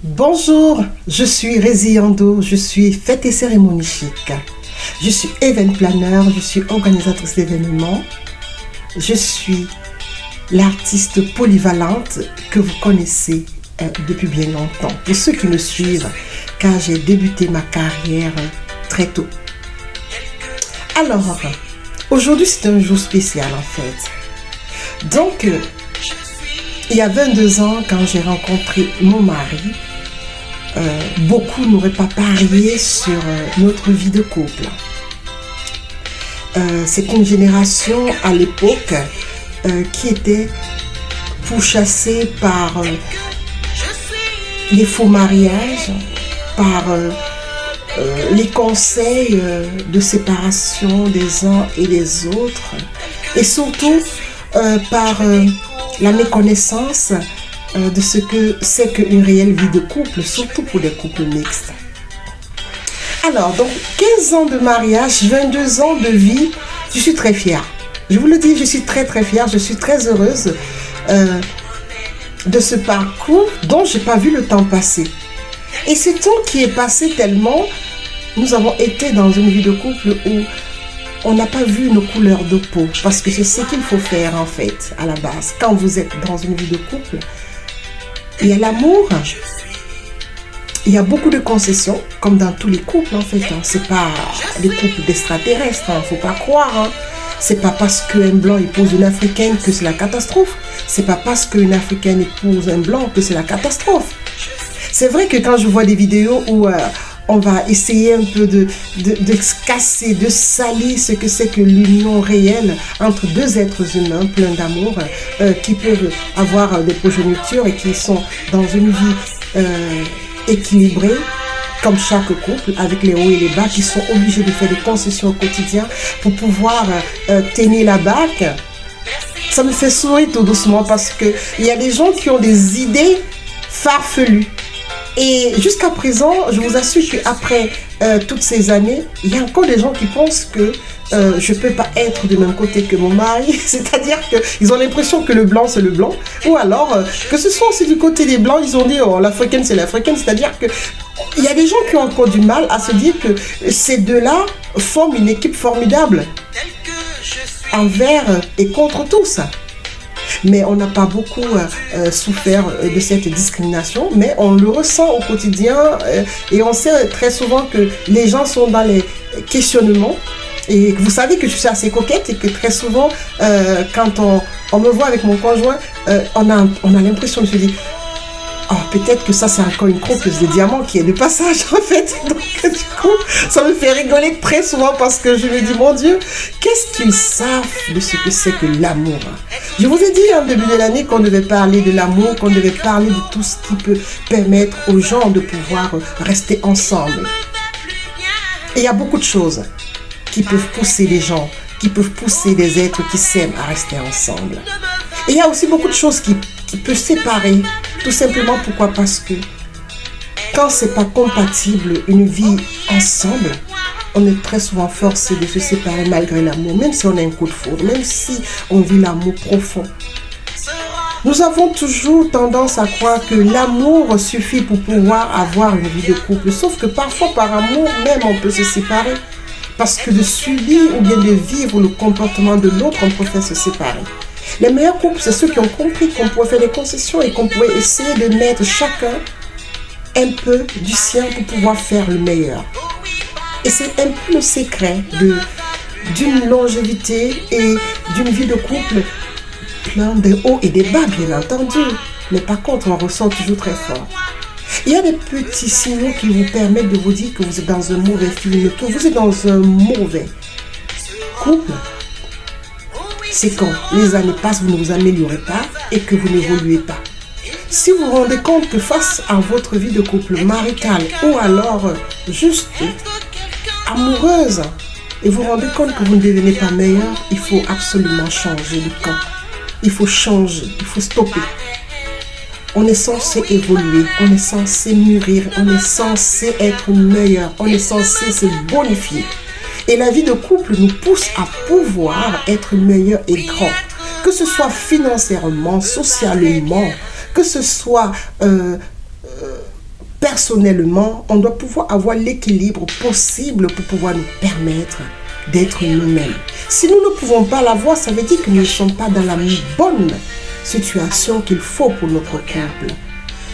Bonjour, je suis Réziando, je suis fête et cérémonie chic. Je suis event planner, je suis organisatrice d'événements. Je suis l'artiste polyvalente que vous connaissez depuis bien longtemps. Pour ceux qui me suivent, car j'ai débuté ma carrière très tôt. Alors, aujourd'hui c'est un jour spécial en fait. Donc, il y a 22 ans, quand j'ai rencontré mon mari, beaucoup n'auraient pas parié sur notre vie de couple. C'est une génération à l'époque qui était pourchassée par les faux mariages, par les conseils de séparation des uns et des autres, et surtout par la méconnaissance de ce que c'est qu'une réelle vie de couple, surtout pour les couples mixtes. Alors, donc, 15 ans de mariage, 22 ans de vie, je suis très fière. Je vous le dis, je suis très fière, je suis très heureuse de ce parcours dont je n'ai pas vu le temps passer. Et ce temps qui est passé tellement, nous avons été dans une vie de couple où on n'a pas vu nos couleurs de peau, parce que c'est ce qu'il faut faire en fait, à la base. Quand vous êtes dans une vie de couple, il y a l'amour, il y a beaucoup de concessions, comme dans tous les couples en fait. C'est pas des couples d'extraterrestres, faut pas croire. C'est pas parce qu'un blanc épouse une africaine que c'est la catastrophe. C'est pas parce qu'une africaine épouse un blanc que c'est la catastrophe. C'est vrai que quand je vois des vidéos où on va essayer un peu de casser, de salir ce que c'est que l'union réelle entre deux êtres humains pleins d'amour qui peuvent avoir des progénitures et qui sont dans une vie équilibrée, comme chaque couple, avec les hauts et les bas, qui sont obligés de faire des concessions au quotidien pour pouvoir tenir la barque. Ça me fait sourire tout doucement parce qu'il y a des gens qui ont des idées farfelues. Et jusqu'à présent, je vous assure qu'après toutes ces années, il y a encore des gens qui pensent que je ne peux pas être du même côté que mon mari. C'est-à-dire qu'ils ont l'impression que le blanc, c'est le blanc. Ou alors, que ce soit aussi du côté des blancs, ils ont dit, oh, l'africaine, c'est l'africaine. C'est-à-dire qu'il y a des gens qui ont encore du mal à se dire que ces deux-là forment une équipe formidable envers et contre tous. Mais on n'a pas beaucoup souffert de cette discrimination, mais on le ressent au quotidien et on sait très souvent que les gens sont dans les questionnements. Et vous savez que je suis assez coquette et que très souvent, quand on me voit avec mon conjoint, on a l'impression de se dire « Oh, peut-être que ça, c'est encore une croqueuse de diamants qui est de passage, en fait. » Donc, du coup, ça me fait rigoler très souvent parce que je me dis « Mon Dieu, qu'est-ce qu'ils savent de ce que c'est que l'amour ?» Je vous ai dit en début de l'année qu'on devait parler de l'amour, qu'on devait parler de tout ce qui peut permettre aux gens de pouvoir rester ensemble. Et il y a beaucoup de choses qui peuvent pousser les gens, qui peuvent pousser des êtres qui s'aiment à rester ensemble. Et il y a aussi beaucoup de choses qui peuvent séparer, tout simplement pourquoi? Parce que quand c'est pas compatible une vie ensemble, on est très souvent forcé de se séparer malgré l'amour, même si on a un coup de foudre, même si on vit l'amour profond. Nous avons toujours tendance à croire que l'amour suffit pour pouvoir avoir une vie de couple, sauf que parfois par amour même on peut se séparer. Parce que de subir ou bien de vivre le comportement de l'autre, on préfère se séparer. Les meilleurs couples, c'est ceux qui ont compris qu'on pouvait faire des concessions et qu'on pouvait essayer de mettre chacun un peu du sien pour pouvoir faire le meilleur. Et c'est un peu le secret d'une longévité et d'une vie de couple plein de hauts et des bas, bien entendu. Mais par contre, on ressent toujours très fort. Il y a des petits signaux qui vous permettent de vous dire que vous êtes dans un mauvais film, que vous êtes dans un mauvais couple. C'est quand les années passent, vous ne vous améliorez pas et que vous n'évoluez pas. Si vous vous rendez compte que face à votre vie de couple maritale ou alors juste amoureuse, et vous vous rendez compte que vous ne devenez pas meilleur, il faut absolument changer de camp. Il faut changer, il faut stopper. On est censé évoluer, on est censé mûrir, on est censé être meilleur, on est censé se bonifier. Et la vie de couple nous pousse à pouvoir être meilleur et grand. Que ce soit financièrement, socialement, que ce soit personnellement, on doit pouvoir avoir l'équilibre possible pour pouvoir nous permettre d'être nous-mêmes. Si nous ne pouvons pas l'avoir, ça veut dire que nous ne sommes pas dans la bonne situation qu'il faut pour notre couple.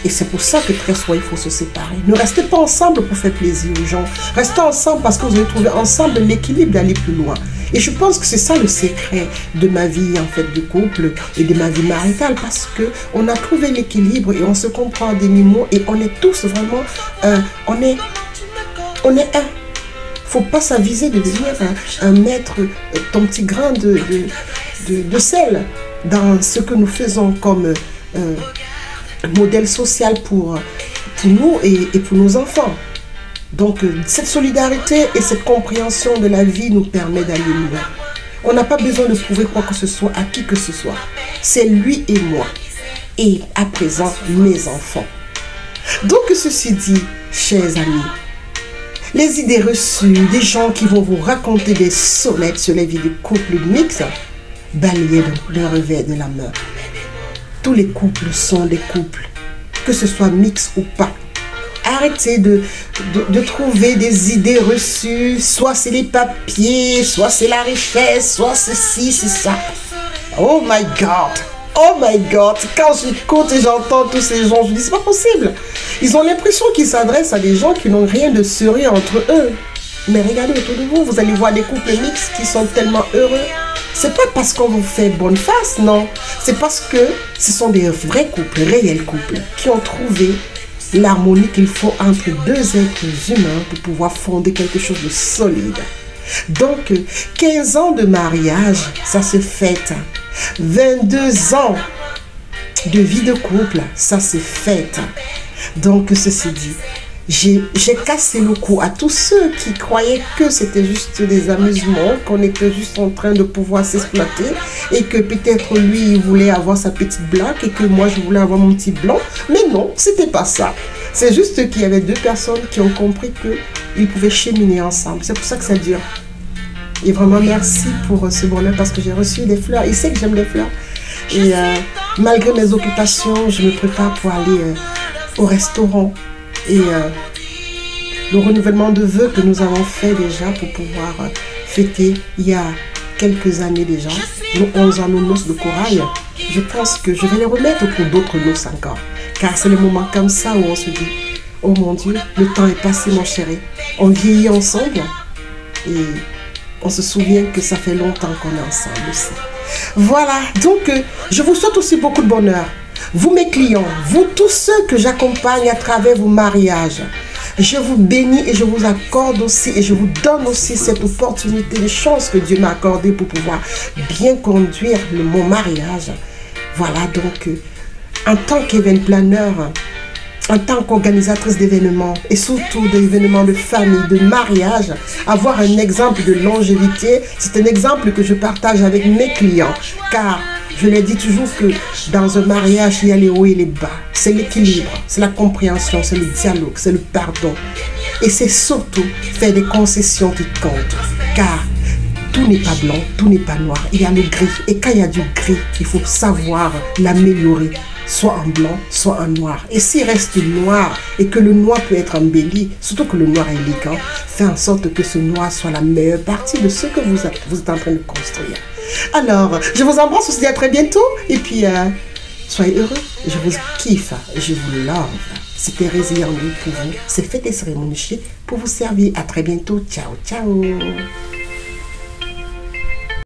Et c'est pour ça que très souvent il faut se séparer. Ne restez pas ensemble pour faire plaisir aux gens. Restez ensemble parce que vous allez trouver ensemble l'équilibre d'aller plus loin. Et je pense que c'est ça le secret de ma vie en fait de couple et de ma vie maritale, parce que on a trouvé l'équilibre et on se comprend des mimos et on est tous vraiment on est un. Faut pas s'aviser de devenir un maître, ton petit grain de sel dans ce que nous faisons comme modèle social pour nous et pour nos enfants. Donc, cette solidarité et cette compréhension de la vie nous permet d'aller loin. On n'a pas besoin de prouver quoi que ce soit à qui que ce soit. C'est lui et moi. Et à présent, mes enfants. Donc, ceci dit, chers amis, les idées reçues, des gens qui vont vous raconter des sonnettes sur les vies de couples mixtes, balayez donc le revers de la main. Tous les couples sont des couples, que ce soit mixte ou pas. Arrêtez de trouver des idées reçues, soit c'est les papiers, soit c'est la richesse, soit ceci, c'est ça. Oh my God! Oh my God! Quand j'écoute et j'entends tous ces gens, je dis c'est pas possible. Ils ont l'impression qu'ils s'adressent à des gens qui n'ont rien de sérieux entre eux. Mais regardez autour de vous, vous allez voir des couples mixtes qui sont tellement heureux. C'est pas parce qu'on vous fait bonne face, non. C'est parce que ce sont des vrais couples, réels couples, qui ont trouvé l'harmonie qu'il faut entre deux êtres humains pour pouvoir fonder quelque chose de solide. Donc, 15 ans de mariage, ça se fête. 22 ans de vie de couple, ça se fête. Donc, ceci dit, j'ai cassé le cou à tous ceux qui croyaient que c'était juste des amusements, qu'on était juste en train de pouvoir s'exploiter et que peut-être lui, il voulait avoir sa petite blague et que moi, je voulais avoir mon petit blanc. Mais non, c'était pas ça. C'est juste qu'il y avait deux personnes qui ont compris qu'ils pouvaient cheminer ensemble. C'est pour ça que ça dure. Et vraiment, merci pour ce bonheur parce que j'ai reçu des fleurs. Il sait que j'aime les fleurs. Et malgré mes occupations, je me prépare pour aller au restaurant. Et le renouvellement de vœux que nous avons fait déjà pour pouvoir fêter il y a quelques années déjà, nos 11 ans, nos noces de corail, je pense que je vais les remettre pour d'autres noces encore. Car c'est le moment comme ça où on se dit, oh mon Dieu, le temps est passé mon chéri. On vieillit ensemble et on se souvient que ça fait longtemps qu'on est ensemble aussi. Voilà, donc je vous souhaite aussi beaucoup de bonheur. Vous mes clients, vous tous ceux que j'accompagne à travers vos mariages, je vous bénis et je vous accorde aussi et je vous donne aussi cette opportunité de chance que Dieu m'a accordée pour pouvoir bien conduire mon mariage. Voilà donc, en tant qu'événement planeur, en tant qu'organisatrice d'événements et surtout d'événements de famille, de mariage, avoir un exemple de longévité, c'est un exemple que je partage avec mes clients car je leur dis toujours que dans un mariage, il y a les hauts et les bas. C'est l'équilibre, c'est la compréhension, c'est le dialogue, c'est le pardon. Et c'est surtout faire des concessions qui comptent. Car tout n'est pas blanc, tout n'est pas noir. Il y a le gris. Et quand il y a du gris, il faut savoir l'améliorer. Soit en blanc, soit en noir. Et s'il reste noir et que le noir peut être embelli, surtout que le noir est élégant, fait en sorte que ce noir soit la meilleure partie de ce que vous êtes en train de construire. Alors, je vous embrasse, on se dit à très bientôt. Et puis, soyez heureux. Je vous kiffe, je vous love. C'était Résilient pour vous. C'est Fête et Cérémonie pour vous servir. À très bientôt. Ciao, ciao.